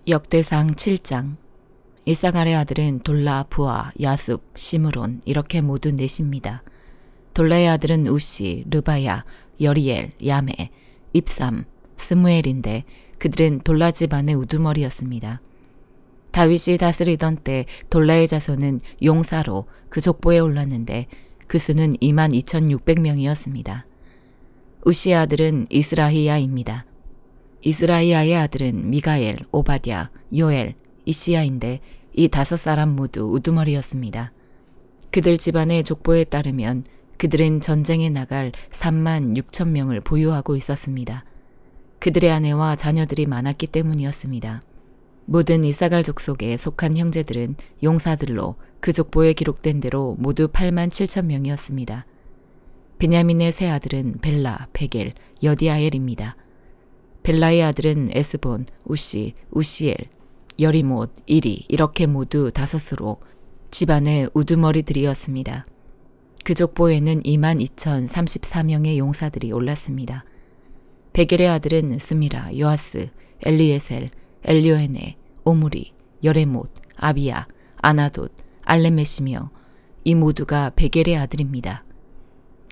역대상 7장. 이사갈의 아들은 돌라, 부아, 야숲, 시므론 이렇게 모두 넷입니다. 돌라의 아들은 우시, 르바야, 여리엘, 야메, 입삼, 스무엘인데 그들은 돌라 집안의 우두머리였습니다. 다윗이 다스리던 때 돌라의 자손은 용사로 그 족보에 올랐는데 그 수는 22,600명이었습니다. 우시의 아들은 이스라히야입니다. 이스라히야의 아들은 미가엘, 오바댜, 요엘, 이시야인데 이 5사람 모두 우두머리였습니다. 그들 집안의 족보에 따르면 그들은 전쟁에 나갈 36,000명을 보유하고 있었습니다. 그들의 아내와 자녀들이 많았기 때문이었습니다. 모든 이사갈 족속에 속한 형제들은 용사들로 그 족보에 기록된 대로 모두 87,000명이었습니다. 베냐민의 세 아들은 벨라, 베겔, 여디아엘입니다. 벨라의 아들은 에스본, 우시, 우시엘, 여리못, 이리 이렇게 모두 5으로 집안의 우두머리들이었습니다. 그 족보에는 22,034명의 용사들이 올랐습니다. 베겔의 아들은 스미라, 요아스, 엘리에셀, 엘리오에네, 오므리, 여레못, 아비야, 아나돗, 알레메시며 이 모두가 베겔의 아들입니다.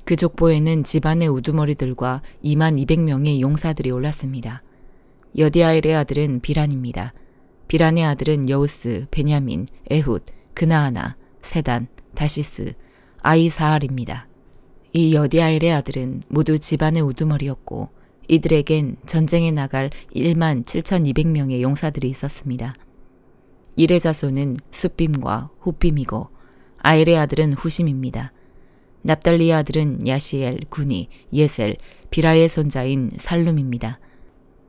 그 족보에는 집안의 우두머리들과 22,000명의 용사들이 올랐습니다. 여디아엘의 아들은 비란입니다. 비란의 아들은 여우스, 베냐민, 에훗, 그나아나, 세단, 다시스, 아이사알입니다. 이 여디아엘의 아들은 모두 집안의 우두머리였고 이들에겐 전쟁에 나갈 17,200명의 용사들이 있었습니다. 일의 자손은 숫빔과 후빔이고 아엘의 아들은 후심입니다. 납달리의 아들은 야시엘, 구니, 예셀, 비라의 손자인 살룸입니다.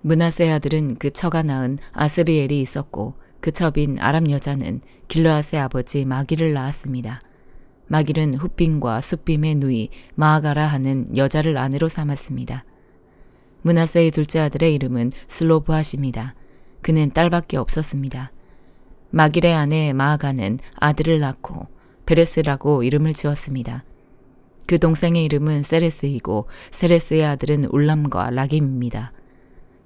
므낫세의 아들은 그 처가 낳은 아스리엘이 있었고 그 첩인 아람 여자는 길르앗의 아버지 마길을 낳았습니다. 마길은 훗빔과 숫빔의 누이 마아가라 하는 여자를 아내로 삼았습니다. 므낫세의 둘째 아들의 이름은 슬로브핫입니다. 그는 딸밖에 없었습니다. 마길의 아내 마아가는 아들을 낳고 베레스라고 이름을 지었습니다. 그 동생의 이름은 세레스이고 세레스의 아들은 울람과 라김입니다.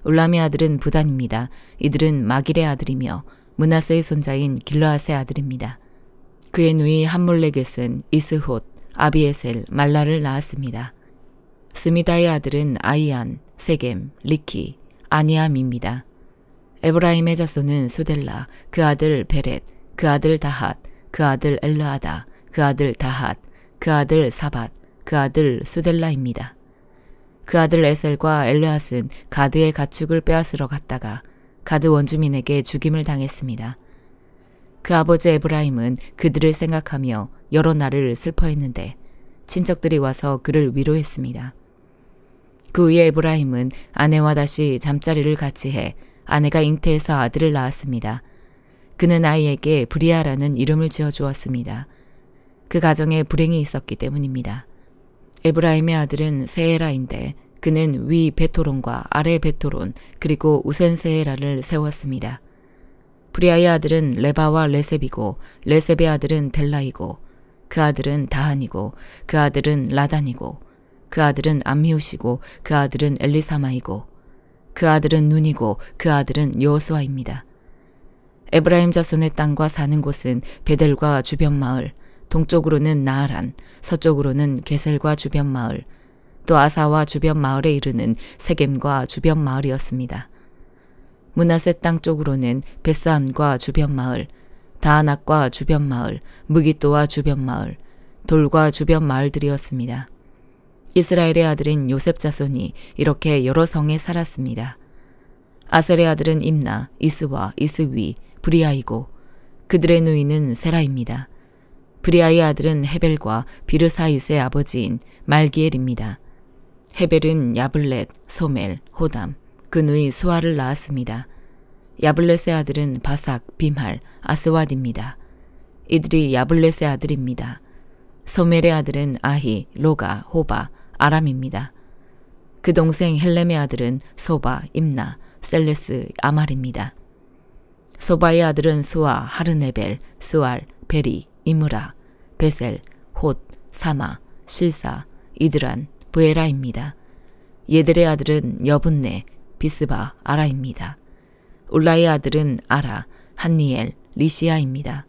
울람의 아들은 부단입니다. 이들은 마길의 아들이며 므낫세의 손자인 길르앗의 아들입니다. 그의 누이 함몰레겟은 이스톳, 아비에셀, 말라를 낳았습니다. 스미다의 아들은 아이안, 세겜, 리키, 아니암입니다. 에브라임의 자손은 수델라, 그 아들 베렛, 그 아들 다핫, 그 아들 엘르아다, 그 아들 다핫, 그 아들 사밧, 그 아들 수델라입니다. 그 아들 에셀과 엘르앗은 가드의 가축을 빼앗으러 갔다가 가드 원주민에게 죽임을 당했습니다. 그 아버지 에브라임은 그들을 생각하며 여러 날을 슬퍼했는데 친척들이 와서 그를 위로했습니다. 그 후에 에브라임은 아내와 다시 잠자리를 같이 해 아내가 잉태해서 아들을 낳았습니다. 그는 아이에게 브리아라는 이름을 지어주었습니다. 그 가정에 불행이 있었기 때문입니다. 에브라임의 아들은 세에라인데 그는 위 베토론과 아래 베토론 그리고 우센세에라를 세웠습니다. 브리아의 아들은 레바와 레셉이고 레셉의 아들은 델라이고 그 아들은 다한이고 그 아들은 라단이고 그 아들은 암미우시고 그 아들은 엘리사마이고 그 아들은 눈이고 그 아들은 여호수아입니다. 에브라임 자손의 땅과 사는 곳은 베델과 주변 마을, 동쪽으로는 나아란, 서쪽으로는 게셀과 주변 마을, 또 아사와 주변 마을에 이르는 세겜과 주변 마을이었습니다. 므낫세 땅 쪽으로는 벳사안과 주변 마을, 다아낙과 주변 마을, 무기또와 주변 마을, 돌과 주변 마을들이었습니다. 이스라엘의 아들인 요셉 자손이 이렇게 여러 성에 살았습니다. 아셀의 아들은 임나, 이스와, 이스위, 브리아이고 그들의 누이는 세라입니다. 브리아의 아들은 헤벨과 비르사이스의 아버지인 말기엘입니다. 헤벨은 야블렛, 소멜, 호담, 그 누이 수아를 낳았습니다. 야블렛의 아들은 바삭, 빔할, 아스왓입니다. 이들이 야블렛의 아들입니다. 소멜의 아들은 아히, 로가, 호바, 아람입니다. 그 동생 헬렘의 아들은 소바, 임나, 셀레스, 아말입니다. 소바의 아들은 수아, 하르네벨, 스왈, 베리, 이므라, 베셀, 톳, 사마, 실사, 이드란, 브에라입니다. 얘들의 아들은 여분네, 비스바, 아라입니다. 울라의 아들은 아라, 한니엘, 리시아입니다.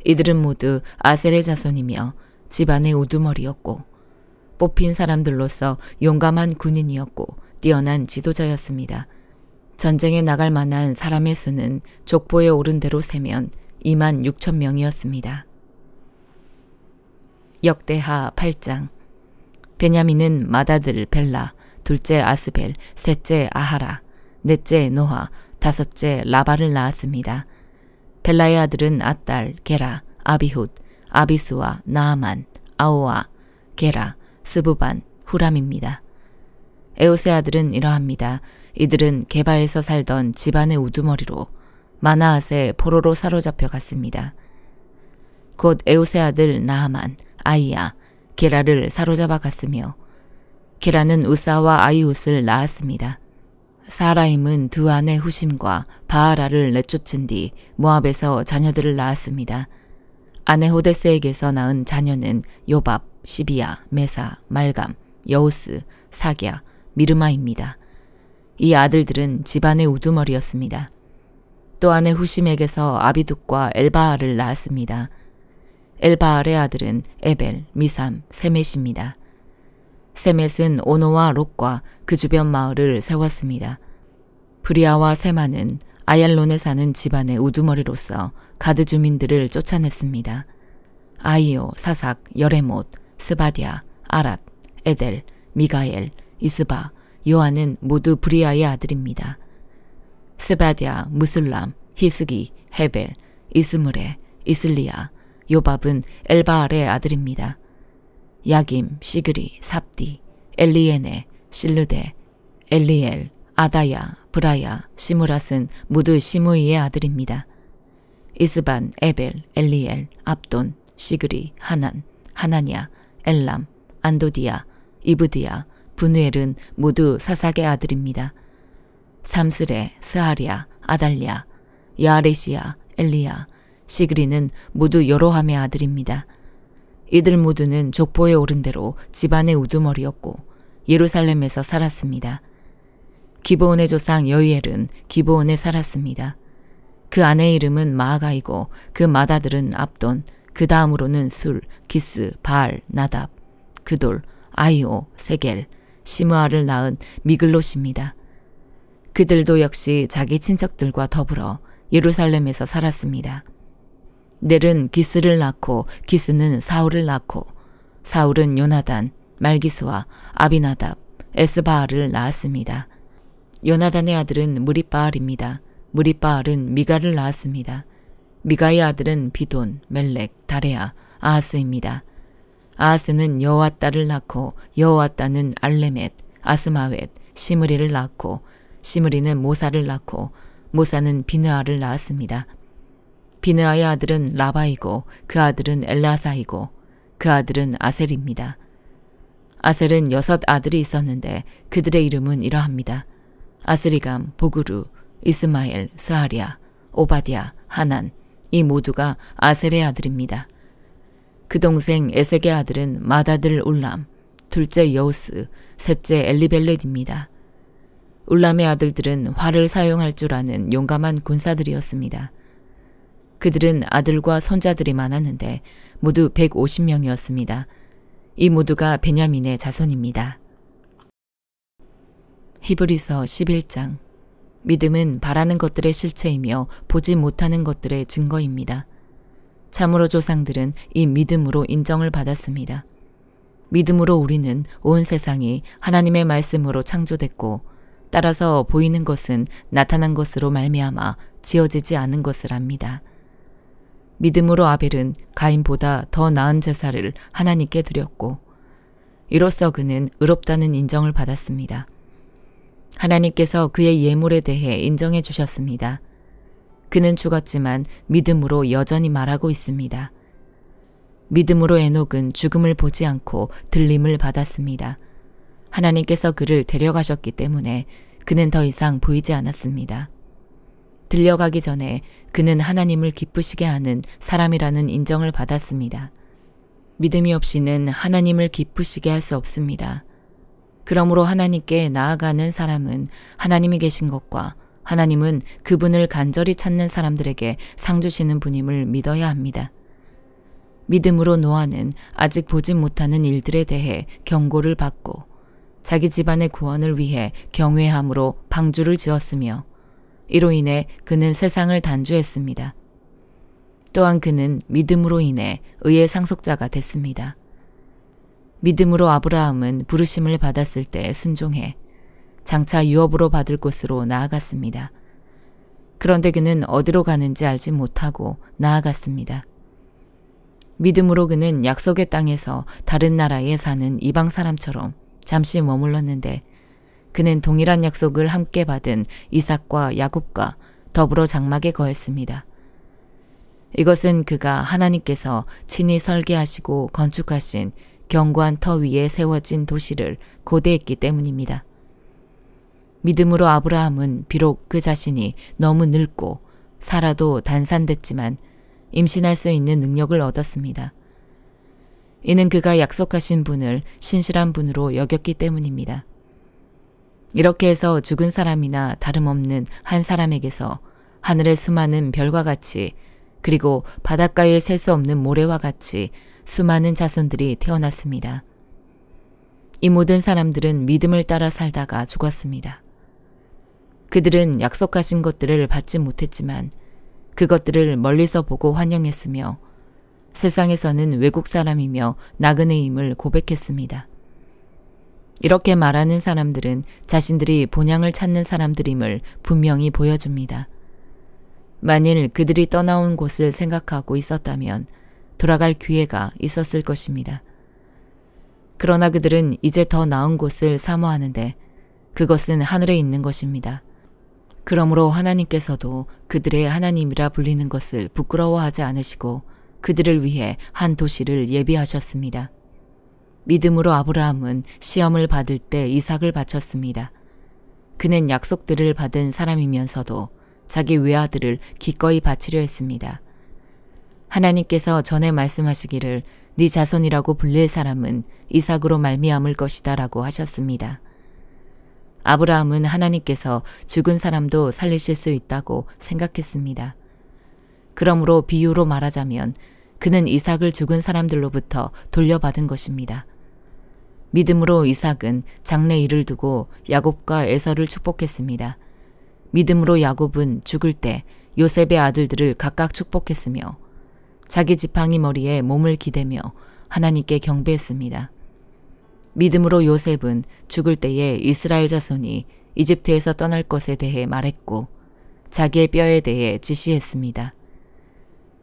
이들은 모두 아셀의 자손이며 집안의 우두머리였고 뽑힌 사람들로서 용감한 군인이었고 뛰어난 지도자였습니다. 전쟁에 나갈 만한 사람의 수는 족보에 오른 대로 세면 2만 6천 명이었습니다. 역대하 8장. 베냐민은 맏아들 벨라, 둘째 아스벨, 셋째 아하라, 넷째 노아, 다섯째 라바를 낳았습니다. 벨라의 아들은 앗달, 게라, 아비훗, 아비스와 나아만, 아오아, 게라, 스부반, 후람입니다. 에웃의 아들은 이러합니다. 이들은 게바에서 살던 집안의 우두머리로 마나앗의 포로로 사로잡혀 갔습니다. 곧 에웃의 아들 나아만, 아이야, 게라를 사로잡아 갔으며 게라는 우사와 아이웃을 낳았습니다. 사라임은 두 아내 후심과 바하라를 내쫓은 뒤 모압에서 자녀들을 낳았습니다. 아내 호데스에게서 낳은 자녀는 요밥, 시비야, 메사, 말감, 여우스, 사갸, 미르마입니다. 이 아들들은 집안의 우두머리였습니다. 또 아내 후심에게서 아비둑과 엘바알을 낳았습니다. 엘바알의 아들은 에벨, 미삼, 세мет입니다. 세멧은 오노와 롯과 그 주변 마을을 세웠습니다. 브리아와 세마는 아얄론에 사는 집안의 우두머리로서 가드 주민들을 쫓아냈습니다. 아이오, 사삭, 여레못, 스바디아, 아랏, 에델, 미가엘, 이스바, 요한은 모두 브리아의 아들입니다. 스바디아, 무슬람, 히스기, 헤벨, 이스므레, 이슬리아, 요밥은 엘바알의 아들입니다. 야김, 시그리, 삽디, 엘리에네, 실르데, 엘리엘, 아다야, 브라야, 시므랏은 모두 시므이의 아들입니다. 이스반, 에벨, 엘리엘, 압돈, 시그리, 하난, 하나냐, 엘람, 안도디아, 이브디아, 분우엘은 모두 사삭의 아들입니다. 삼스레, 스하랴, 아달랴, 야아레시아, 엘리야, 시그리는 모두 여로함의 아들입니다. 이들 모두는 족보에 오른 대로 집안의 우두머리였고 예루살렘에서 살았습니다. 기브온의 조상 여이엘은 기브온에 살았습니다. 그 아내의 이름은 마아가이고 그 맏아들은 압돈, 그 다음으로는 술, 기스, 바알, 나답, 그돌, 아이오, 세겔, 시므아를 낳은 미글롯입니다. 그들도 역시 자기 친척들과 더불어 예루살렘에서 살았습니다. 넬은 기스를 낳고 기스는 사울을 낳고 사울은 요나단, 말기스와 아비나답, 에스바알을 낳았습니다. 요나단의 아들은 무리바알입니다. 무리바알은 미가를 낳았습니다. 미가의 아들은 비돈, 멜렉, 다레아, 아하스입니다. 아하스는 여호와따를 낳고 여호와따는 알레멧, 아스마웻, 시므리를 낳고 시므리는 모사를 낳고 모사는 비느아를 낳았습니다. 비느아의 아들은 라바이고 그 아들은 엘라사이고 그 아들은 아셀입니다. 아셀은 6 아들이 있었는데 그들의 이름은 이러합니다. 아스리감, 보그루, 이스마엘, 스하랴, 오바디아, 하난, 이 모두가 아셀의 아들입니다. 그 동생 에색의 아들은 맏아들 울람, 둘째 여우스, 셋째 엘리벨렛입니다. 울람의 아들들은 활을 사용할 줄 아는 용감한 군사들이었습니다. 그들은 아들과 손자들이 많았는데 모두 150명이었습니다. 이 모두가 베냐민의 자손입니다. 히브리서 11장. 믿음은 바라는 것들의 실체이며 보지 못하는 것들의 증거입니다. 참으로 조상들은 이 믿음으로 인정을 받았습니다. 믿음으로 우리는 온 세상이 하나님의 말씀으로 창조됐고 따라서 보이는 것은 나타난 것으로 말미암아 지어지지 않은 것을 압니다. 믿음으로 아벨은 가인보다 더 나은 제사를 하나님께 드렸고 이로써 그는 의롭다는 인정을 받았습니다. 하나님께서 그의 예물에 대해 인정해 주셨습니다. 그는 죽었지만 믿음으로 여전히 말하고 있습니다. 믿음으로 에녹은 죽음을 보지 않고 들림을 받았습니다. 하나님께서 그를 데려가셨기 때문에 그는 더 이상 보이지 않았습니다. 들려가기 전에 그는 하나님을 기쁘시게 하는 사람이라는 인정을 받았습니다. 믿음이 없이는 하나님을 기쁘시게 할 수 없습니다. 그러므로 하나님께 나아가는 사람은 하나님이 계신 것과 하나님은 그분을 간절히 찾는 사람들에게 상 주시는 분임을 믿어야 합니다. 믿음으로 노아는 아직 보지 못하는 일들에 대해 경고를 받고 자기 집안의 구원을 위해 경외함으로 방주를 지었으며 이로 인해 그는 세상을 단주했습니다. 또한 그는 믿음으로 인해 의의 상속자가 됐습니다. 믿음으로 아브라함은 부르심을 받았을 때 순종해 장차 유업으로 받을 곳으로 나아갔습니다. 그런데 그는 어디로 가는지 알지 못하고 나아갔습니다. 믿음으로 그는 약속의 땅에서 다른 나라에 사는 이방 사람처럼 잠시 머물렀는데 그는 동일한 약속을 함께 받은 이삭과 야곱과 더불어 장막에 거했습니다. 이것은 그가 하나님께서 친히 설계하시고 건축하신 견고한 터 위에 세워진 도시를 고대했기 때문입니다. 믿음으로 아브라함은 비록 그 자신이 너무 늙고 살아도 단산됐지만 임신할 수 있는 능력을 얻었습니다. 이는 그가 약속하신 분을 신실한 분으로 여겼기 때문입니다. 이렇게 해서 죽은 사람이나 다름없는 한 사람에게서 하늘의 수많은 별과 같이 그리고 바닷가에 셀 수 없는 모래와 같이 수많은 자손들이 태어났습니다. 이 모든 사람들은 믿음을 따라 살다가 죽었습니다. 그들은 약속하신 것들을 받지 못했지만 그것들을 멀리서 보고 환영했으며 세상에서는 외국 사람이며 나그네임을 고백했습니다. 이렇게 말하는 사람들은 자신들이 본향을 찾는 사람들임을 분명히 보여줍니다. 만일 그들이 떠나온 곳을 생각하고 있었다면 돌아갈 기회가 있었을 것입니다. 그러나 그들은 이제 더 나은 곳을 사모하는데 그것은 하늘에 있는 것입니다. 그러므로 하나님께서도 그들의 하나님이라 불리는 것을 부끄러워하지 않으시고 그들을 위해 한 도시를 예비하셨습니다. 믿음으로 아브라함은 시험을 받을 때 이삭을 바쳤습니다. 그는 약속들을 받은 사람이면서도 자기 외아들을 기꺼이 바치려 했습니다. 하나님께서 전에 말씀하시기를 네 자손이라고 불릴 사람은 이삭으로 말미암을 것이다 라고 하셨습니다. 아브라함은 하나님께서 죽은 사람도 살리실 수 있다고 생각했습니다. 그러므로 비유로 말하자면 그는 이삭을 죽은 사람들로부터 돌려받은 것입니다. 믿음으로 이삭은 장래 일을 두고 야곱과 에서를 축복했습니다. 믿음으로 야곱은 죽을 때 요셉의 아들들을 각각 축복했으며 자기 지팡이 머리에 몸을 기대며 하나님께 경배했습니다. 믿음으로 요셉은 죽을 때에 이스라엘 자손이 이집트에서 떠날 것에 대해 말했고 자기의 뼈에 대해 지시했습니다.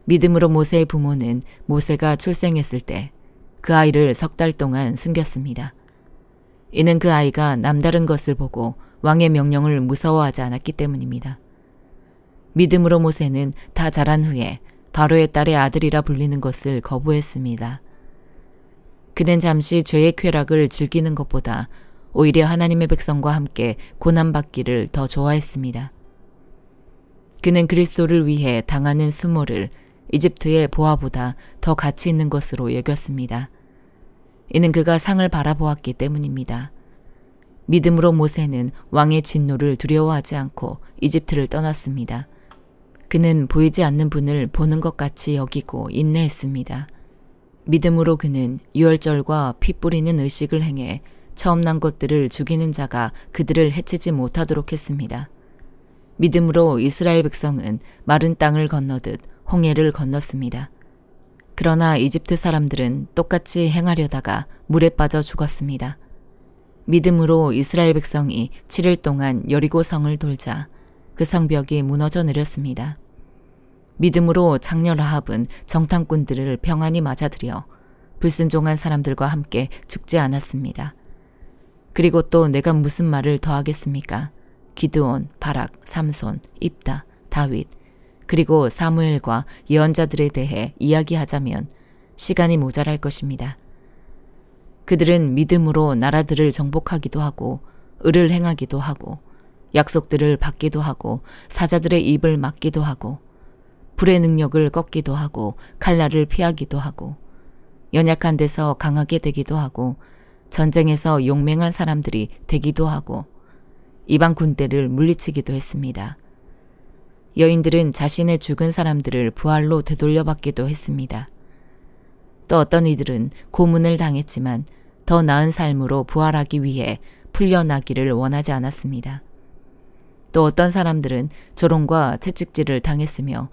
믿음으로 모세의 부모는 모세가 출생했을 때 그 아이를 3달 동안 숨겼습니다. 이는 그 아이가 남다른 것을 보고 왕의 명령을 무서워하지 않았기 때문입니다. 믿음으로 모세는 다 자란 후에 바로의 딸의 아들이라 불리는 것을 거부했습니다. 그는 잠시 죄의 쾌락을 즐기는 것보다 오히려 하나님의 백성과 함께 고난받기를 더 좋아했습니다. 그는 그리스도를 위해 당하는 수모를 이집트의 보화보다 더 가치 있는 것으로 여겼습니다. 이는 그가 상을 바라보았기 때문입니다. 믿음으로 모세는 왕의 진노를 두려워하지 않고 이집트를 떠났습니다. 그는 보이지 않는 분을 보는 것 같이 여기고 인내했습니다. 믿음으로 그는 유월절과 피 뿌리는 의식을 행해 처음 난 것들을 죽이는 자가 그들을 해치지 못하도록 했습니다. 믿음으로 이스라엘 백성은 마른 땅을 건너듯 홍해를 건넜습니다. 그러나 이집트 사람들은 똑같이 행하려다가 물에 빠져 죽었습니다. 믿음으로 이스라엘 백성이 7일 동안 여리고 성을 돌자 그 성벽이 무너져 내렸습니다. 믿음으로 장녀 라합은 정탐꾼들을 평안히 맞아들여 불순종한 사람들과 함께 죽지 않았습니다. 그리고 또 내가 무슨 말을 더하겠습니까? 기드온, 바락, 삼손, 입다, 다윗, 그리고 사무엘과 예언자들에 대해 이야기하자면 시간이 모자랄 것입니다. 그들은 믿음으로 나라들을 정복하기도 하고 의를 행하기도 하고 약속들을 받기도 하고 사자들의 입을 막기도 하고 불의 능력을 꺾기도 하고 칼날을 피하기도 하고 연약한 데서 강하게 되기도 하고 전쟁에서 용맹한 사람들이 되기도 하고 이방 군대를 물리치기도 했습니다. 여인들은 자신의 죽은 사람들을 부활로 되돌려받기도 했습니다. 또 어떤 이들은 고문을 당했지만 더 나은 삶으로 부활하기 위해 풀려나기를 원하지 않았습니다. 또 어떤 사람들은 조롱과 채찍질을 당했으며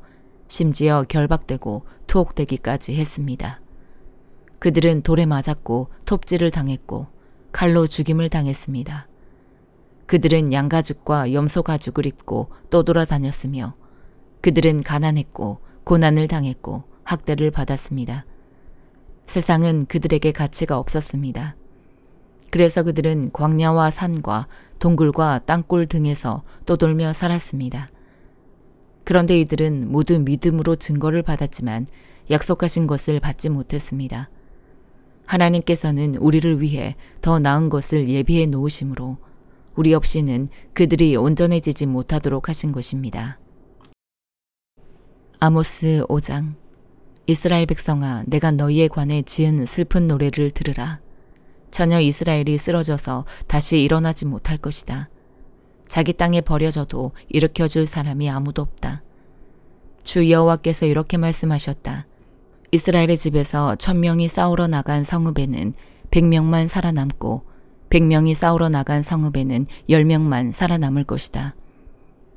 심지어 결박되고 투옥되기까지 했습니다. 그들은 돌에 맞았고 톱질을 당했고 칼로 죽임을 당했습니다. 그들은 양가죽과 염소가죽을 입고 떠돌아다녔으며 그들은 가난했고 고난을 당했고 학대를 받았습니다. 세상은 그들에게 가치가 없었습니다. 그래서 그들은 광야와 산과 동굴과 땅굴 등에서 떠돌며 살았습니다. 그런데 이들은 모두 믿음으로 증거를 받았지만 약속하신 것을 받지 못했습니다. 하나님께서는 우리를 위해 더 나은 것을 예비해 놓으심으로 우리 없이는 그들이 온전해지지 못하도록 하신 것입니다. 아모스 5장. 이스라엘 백성아, 내가 너희에 관해 지은 슬픈 노래를 들으라. 전혀 이스라엘이 쓰러져서 다시 일어나지 못할 것이다. 자기 땅에 버려져도 일으켜줄 사람이 아무도 없다. 주 여호와께서 이렇게 말씀하셨다. 이스라엘의 집에서 1000명이 싸우러 나간 성읍에는 100명만 살아남고 100명이 싸우러 나간 성읍에는 10명만 살아남을 것이다.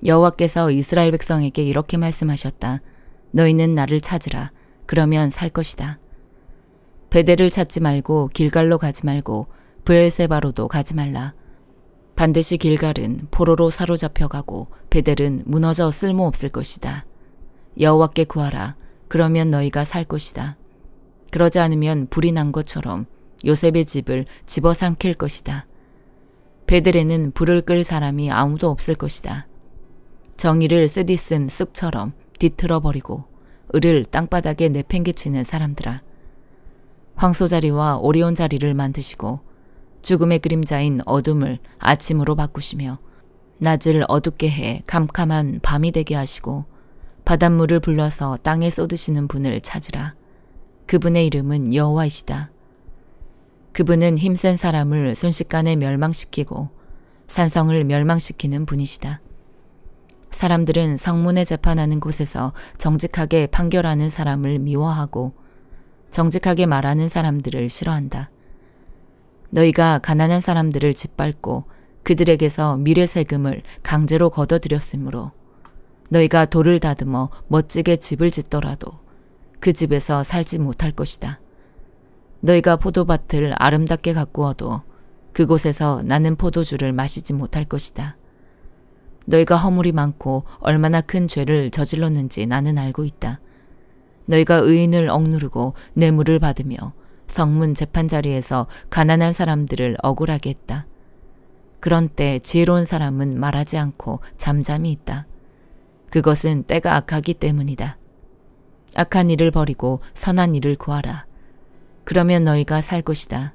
여호와께서 이스라엘 백성에게 이렇게 말씀하셨다. 너희는 나를 찾으라. 그러면 살 것이다. 베델을 찾지 말고 길갈로 가지 말고 브엘세바로도 가지 말라. 반드시 길갈은 포로로 사로잡혀가고 베델은 무너져 쓸모없을 것이다. 여호와께 구하라. 그러면 너희가 살 것이다. 그러지 않으면 불이 난 것처럼 요셉의 집을 집어삼킬 것이다. 베델에는 불을 끌 사람이 아무도 없을 것이다. 정의를 쓰디쓴 쑥처럼 뒤틀어버리고 을을 땅바닥에 내팽개치는 사람들아. 황소자리와 오리온 자리를 만드시고 죽음의 그림자인 어둠을 아침으로 바꾸시며 낮을 어둡게 해 캄캄한 밤이 되게 하시고 바닷물을 불러서 땅에 쏟으시는 분을 찾으라. 그분의 이름은 여호와이시다. 그분은 힘센 사람을 순식간에 멸망시키고 산성을 멸망시키는 분이시다. 사람들은 성문에 재판하는 곳에서 정직하게 판결하는 사람을 미워하고 정직하게 말하는 사람들을 싫어한다. 너희가 가난한 사람들을 짓밟고 그들에게서 미래세금을 강제로 걷어들였으므로 너희가 돌을 다듬어 멋지게 집을 짓더라도 그 집에서 살지 못할 것이다. 너희가 포도밭을 아름답게 가꾸어도 그곳에서 나는 포도주를 마시지 못할 것이다. 너희가 허물이 많고 얼마나 큰 죄를 저질렀는지 나는 알고 있다. 너희가 의인을 억누르고 뇌물을 받으며 성문 재판자리에서 가난한 사람들을 억울하게 했다. 그런 때 지혜로운 사람은 말하지 않고 잠잠히 있다. 그것은 때가 악하기 때문이다. 악한 일을 버리고 선한 일을 구하라. 그러면 너희가 살 것이다.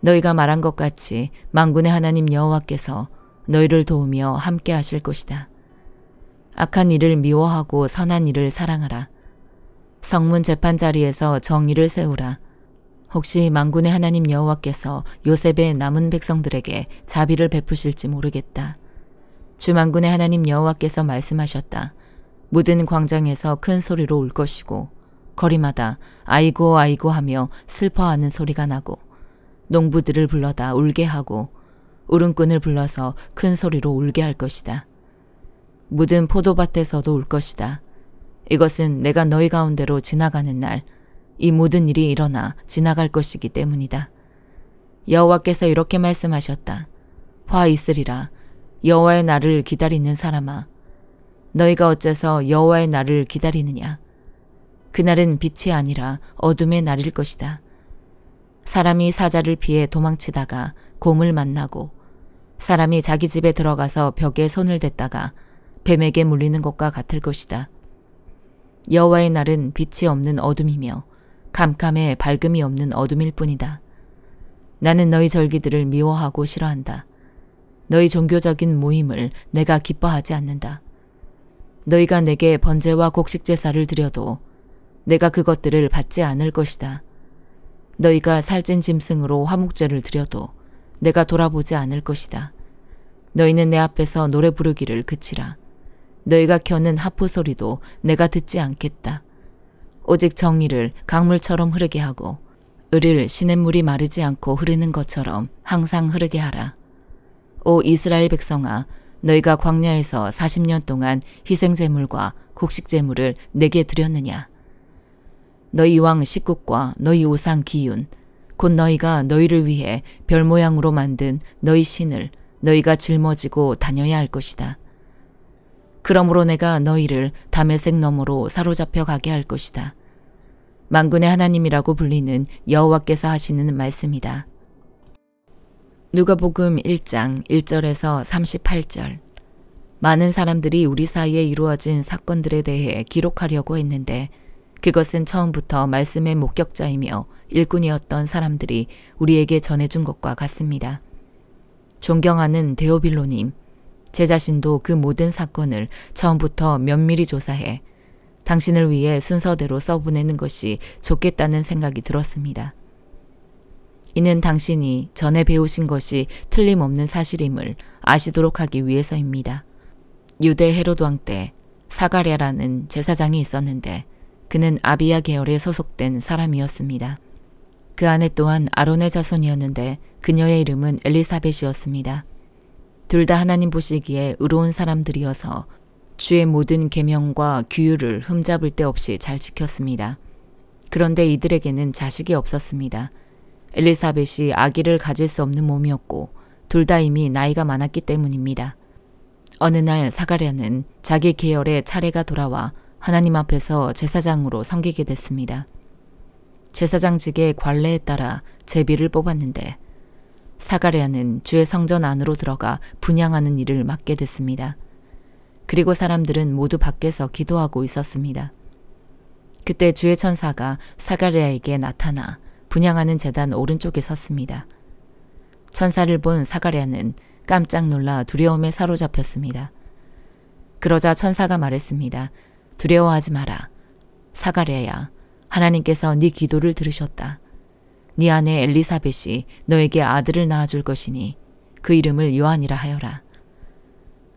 너희가 말한 것 같이 만군의 하나님 여호와께서 너희를 도우며 함께 하실 것이다. 악한 일을 미워하고 선한 일을 사랑하라. 성문 재판자리에서 정의를 세우라. 혹시 만군의 하나님 여호와께서 요셉의 남은 백성들에게 자비를 베푸실지 모르겠다. 주 만군의 하나님 여호와께서 말씀하셨다. 모든 광장에서 큰 소리로 울 것이고 거리마다 아이고 아이고 하며 슬퍼하는 소리가 나고 농부들을 불러다 울게 하고 울음꾼을 불러서 큰 소리로 울게 할 것이다. 모든 포도밭에서도 울 것이다. 이것은 내가 너희 가운데로 지나가는 날 이 모든 일이 일어나 지나갈 것이기 때문이다. 여호와께서 이렇게 말씀하셨다. 화 있으리라. 여호와의 날을 기다리는 사람아. 너희가 어째서 여호와의 날을 기다리느냐. 그날은 빛이 아니라 어둠의 날일 것이다. 사람이 사자를 피해 도망치다가 곰을 만나고 사람이 자기 집에 들어가서 벽에 손을 댔다가 뱀에게 물리는 것과 같을 것이다. 여호와의 날은 빛이 없는 어둠이며 캄캄해 밝음이 없는 어둠일 뿐이다. 나는 너희 절기들을 미워하고 싫어한다. 너희 종교적인 모임을 내가 기뻐하지 않는다. 너희가 내게 번제와 곡식제사를 드려도 내가 그것들을 받지 않을 것이다. 너희가 살찐 짐승으로 화목제를 드려도 내가 돌아보지 않을 것이다. 너희는 내 앞에서 노래 부르기를 그치라. 너희가 켜는 하프 소리도 내가 듣지 않겠다. 오직 정의를 강물처럼 흐르게 하고 을을 시냇물이 마르지 않고 흐르는 것처럼 항상 흐르게 하라. 오 이스라엘 백성아, 너희가 광야에서 40년 동안 희생제물과 곡식제물을 내게 드렸느냐? 너희 왕 식국과 너희 우상 기욤, 곧 너희가 너희를 위해 별 모양으로 만든 너희 신을 너희가 짊어지고 다녀야 할 것이다. 그러므로 내가 너희를 다메섹 너머로 사로잡혀 가게 할 것이다. 만군의 하나님이라고 불리는 여호와께서 하시는 말씀이다. 누가복음 1장 1절에서 38절. 많은 사람들이 우리 사이에 이루어진 사건들에 대해 기록하려고 했는데 그것은 처음부터 말씀의 목격자이며 일꾼이었던 사람들이 우리에게 전해준 것과 같습니다. 존경하는 데오빌로님, 제 자신도 그 모든 사건을 처음부터 면밀히 조사해 당신을 위해 순서대로 써보내는 것이 좋겠다는 생각이 들었습니다. 이는 당신이 전에 배우신 것이 틀림없는 사실임을 아시도록 하기 위해서입니다. 유대 헤롯 왕 때 사가랴라는 제사장이 있었는데 그는 아비야 계열에 소속된 사람이었습니다. 그 아내 또한 아론의 자손이었는데 그녀의 이름은 엘리사벳이었습니다. 둘 다 하나님 보시기에 의로운 사람들이어서 주의 모든 계명과 규율을 흠잡을 데 없이 잘 지켰습니다. 그런데 이들에게는 자식이 없었습니다. 엘리사벳이 아기를 가질 수 없는 몸이었고 둘 다 이미 나이가 많았기 때문입니다. 어느 날 사가랴는 자기 계열의 차례가 돌아와 하나님 앞에서 제사장으로 섬기게 됐습니다. 제사장직의 관례에 따라 제비를 뽑았는데 사가랴는 주의 성전 안으로 들어가 분향하는 일을 맡게 됐습니다. 그리고 사람들은 모두 밖에서 기도하고 있었습니다. 그때 주의 천사가 사가랴에게 나타나 분향하는 제단 오른쪽에 섰습니다. 천사를 본 사가랴는 깜짝 놀라 두려움에 사로잡혔습니다. 그러자 천사가 말했습니다. 두려워하지 마라. 사가랴야, 하나님께서 네 기도를 들으셨다. 네 아내 엘리사벳이 너에게 아들을 낳아줄 것이니 그 이름을 요한이라 하여라.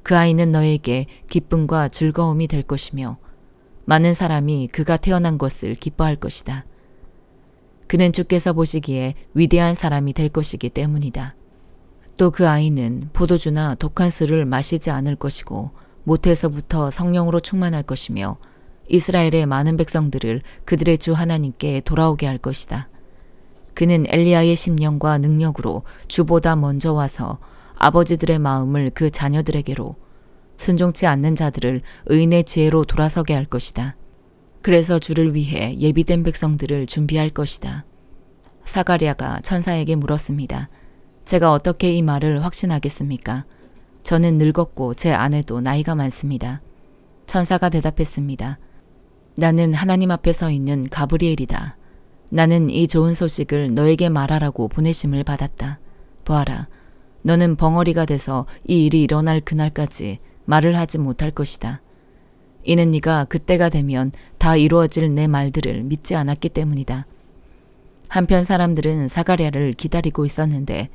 그 아이는 너에게 기쁨과 즐거움이 될 것이며 많은 사람이 그가 태어난 것을 기뻐할 것이다. 그는 주께서 보시기에 위대한 사람이 될 것이기 때문이다. 또 그 아이는 포도주나 독한 술을 마시지 않을 것이고 모태에서부터 성령으로 충만할 것이며 이스라엘의 많은 백성들을 그들의 주 하나님께 돌아오게 할 것이다. 그는 엘리야의 심령과 능력으로 주보다 먼저 와서 아버지들의 마음을 그 자녀들에게로, 순종치 않는 자들을 의인의 지혜로 돌아서게 할 것이다. 그래서 주를 위해 예비된 백성들을 준비할 것이다. 사가랴가 천사에게 물었습니다. 제가 어떻게 이 말을 확신하겠습니까? 저는 늙었고 제 아내도 나이가 많습니다. 천사가 대답했습니다. 나는 하나님 앞에 서 있는 가브리엘이다. 나는 이 좋은 소식을 너에게 말하라고 보내심을 받았다. 보아라, 너는 벙어리가 돼서 이 일이 일어날 그날까지 말을 하지 못할 것이다. 이는 네가 그때가 되면 다 이루어질 내 말들을 믿지 않았기 때문이다. 한편 사람들은 사가랴를 기다리고 있었는데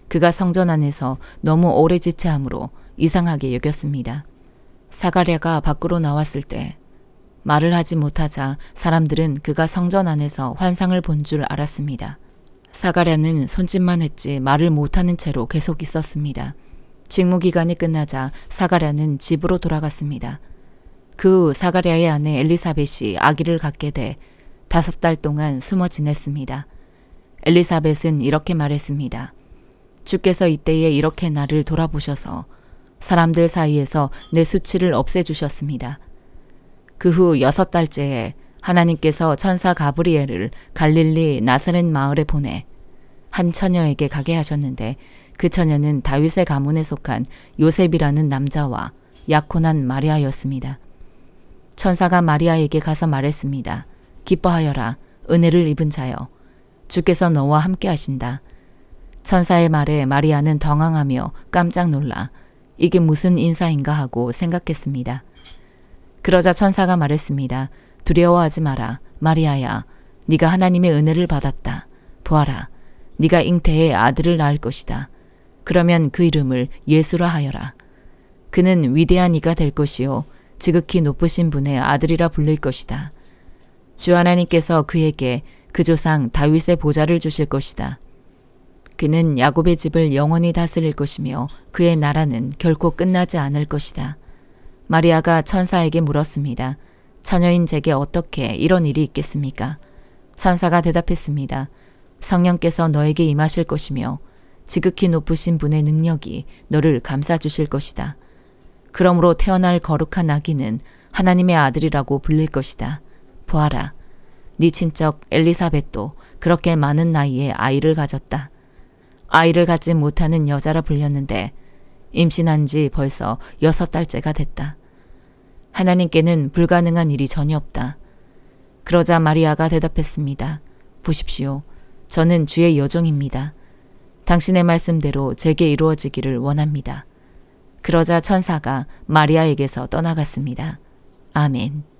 그가 성전 안에서 너무 오래 지체함으로 이상하게 여겼습니다. 사가랴가 밖으로 나왔을 때 말을 하지 못하자 사람들은 그가 성전 안에서 환상을 본 줄 알았습니다. 사가랴는 손짓만 했지 말을 못하는 채로 계속 있었습니다. 직무기간이 끝나자 사가랴는 집으로 돌아갔습니다. 그 후 사가랴의 아내 엘리사벳이 아기를 갖게 돼 5달 동안 숨어 지냈습니다. 엘리사벳은 이렇게 말했습니다. 주께서 이때에 이렇게 나를 돌아보셔서 사람들 사이에서 내 수치를 없애주셨습니다. 그 후 6달째에 하나님께서 천사 가브리엘을 갈릴리 나사렛 마을에 보내 한 처녀에게 가게 하셨는데 그 처녀는 다윗의 가문에 속한 요셉이라는 남자와 약혼한 마리아였습니다. 천사가 마리아에게 가서 말했습니다. 기뻐하여라, 은혜를 입은 자여. 주께서 너와 함께 하신다. 천사의 말에 마리아는 당황하며 깜짝 놀라 이게 무슨 인사인가 하고 생각했습니다. 그러자 천사가 말했습니다. 두려워하지 마라. 마리아야, 네가 하나님의 은혜를 받았다. 보아라, 네가 잉태해 아들을 낳을 것이다. 그러면 그 이름을 예수라 하여라. 그는 위대한 이가 될 것이요 지극히 높으신 분의 아들이라 불릴 것이다. 주 하나님께서 그에게 그 조상 다윗의 보좌를 주실 것이다. 그는 야곱의 집을 영원히 다스릴 것이며 그의 나라는 결코 끝나지 않을 것이다. 마리아가 천사에게 물었습니다. 처녀인 제게 어떻게 이런 일이 있겠습니까? 천사가 대답했습니다. 성령께서 너에게 임하실 것이며 지극히 높으신 분의 능력이 너를 감싸주실 것이다. 그러므로 태어날 거룩한 아기는 하나님의 아들이라고 불릴 것이다. 보아라, 네 친척 엘리사벳도 그렇게 많은 나이에 아이를 가졌다. 아이를 갖지 못하는 여자라 불렸는데 임신한 지 벌써 6달째가 됐다. 하나님께는 불가능한 일이 전혀 없다. 그러자 마리아가 대답했습니다. 보십시오. 저는 주의 여종입니다. 당신의 말씀대로 제게 이루어지기를 원합니다. 그러자 천사가 마리아에게서 떠나갔습니다. 아멘.